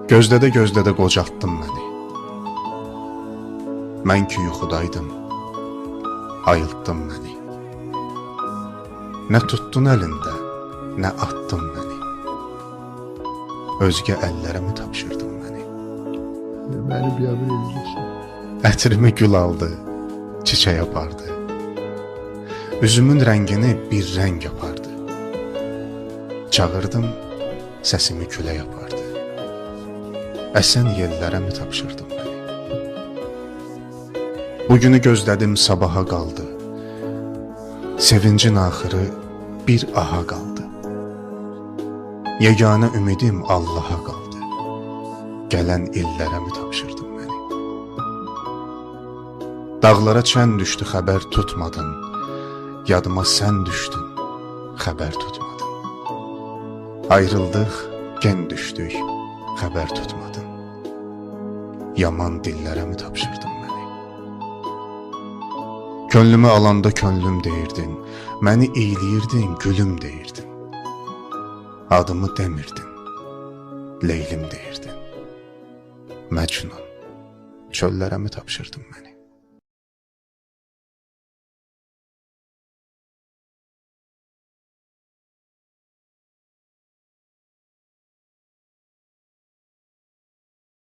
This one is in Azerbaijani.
Gözlədə qocaltdın məni. Mən ki yuxudaydım, ayıltdın məni. Nə tutdun əlində, nə attın məni. Özgə əllərə mi tapşırdın məni? Məni biabır edəcəksən. Ətrimi gül aldı, çiçək apardı. Üzümün rəngini bir rəng yapardı. Çağırdım, səsimi külə yapardı. Əsən yellərə mi tapşırdın məni? Bugünü gözlədim, sabaha qaldı. Sevincin axırı bir aha qaldı. Yeganə ümidim Allaha qaldı. Gələn illərə mi tapşırdın məni? Dağlara çən düşdü, xəbər tutmadın. Yadıma sən düşdün, xəbər tutmadın. Ayrıldıq, gen düşdük, xəbər tutmadın. Yaman dillərə mi tapşırdın məni? Könlümü alanda könlüm deyirdin, məni iyləyirdin, gülüm deyirdin. Adımı demirdin, Leylim deyirdin. Məcnun, çöllərə mi tapşırdın məni?